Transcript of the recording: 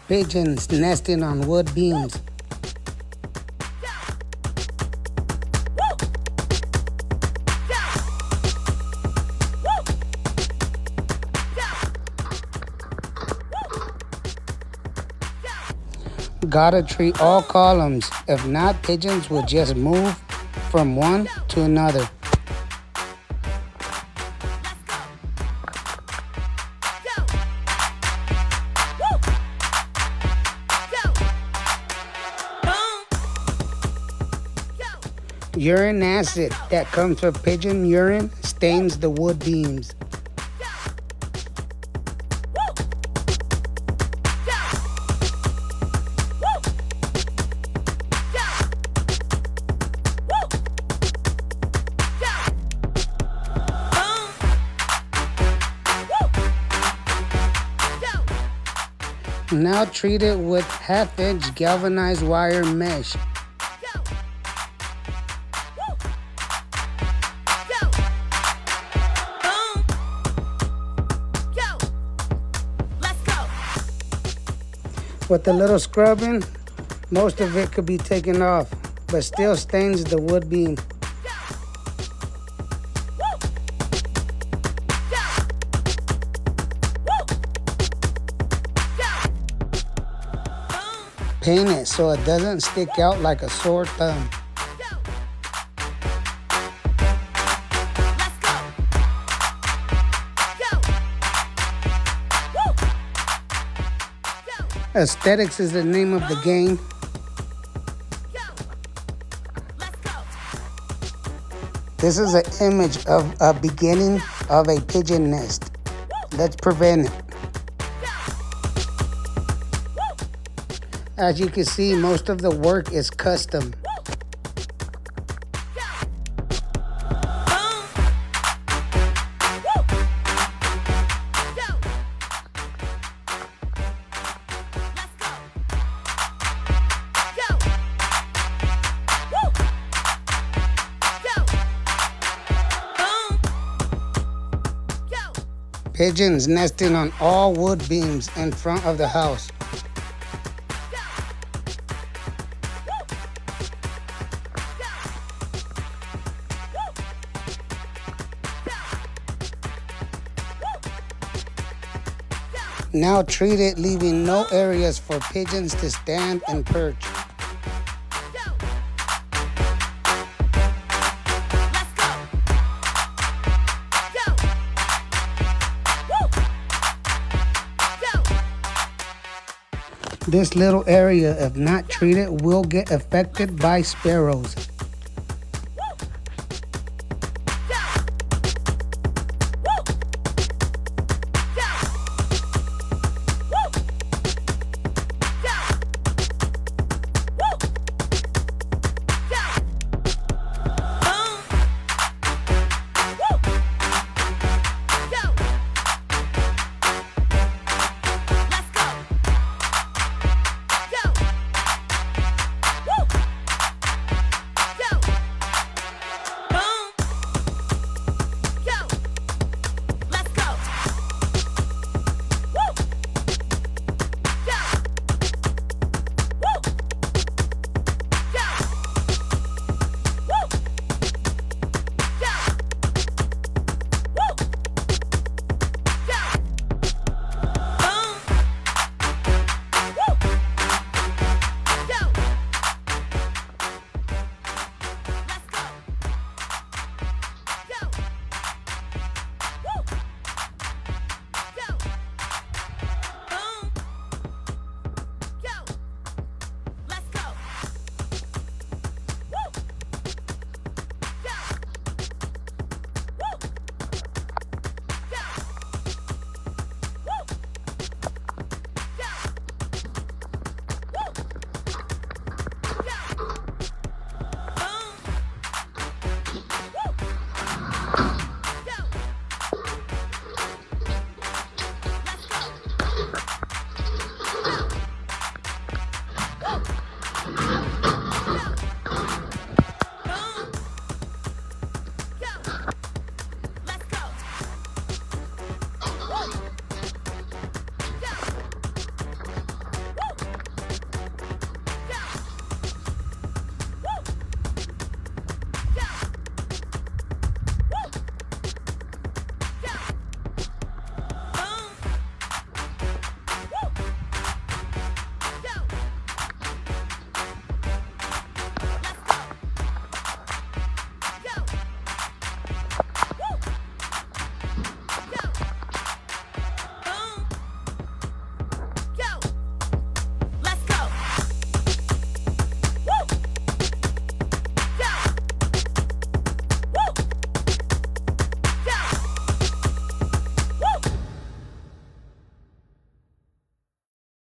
Pigeons nesting on wood beams. Gotta treat all columns. If not, pigeons will just move from one to another. Urine acid that comes from pigeon urine stains the wood beams. Now treat it with half-inch galvanized wire mesh. With a little scrubbing, most of it could be taken off, but still stains the wood beam. Paint it so it doesn't stick out like a sore thumb. Aesthetics is the name of the game. This is an image of a beginning of a pigeon nest. Let's prevent it. As you can see, most of the work is custom. Pigeons nesting on all wood beams in front of the house. Now treat it, leaving no areas for pigeons to stand and perch. This little area, if not treated, will get affected by sparrows.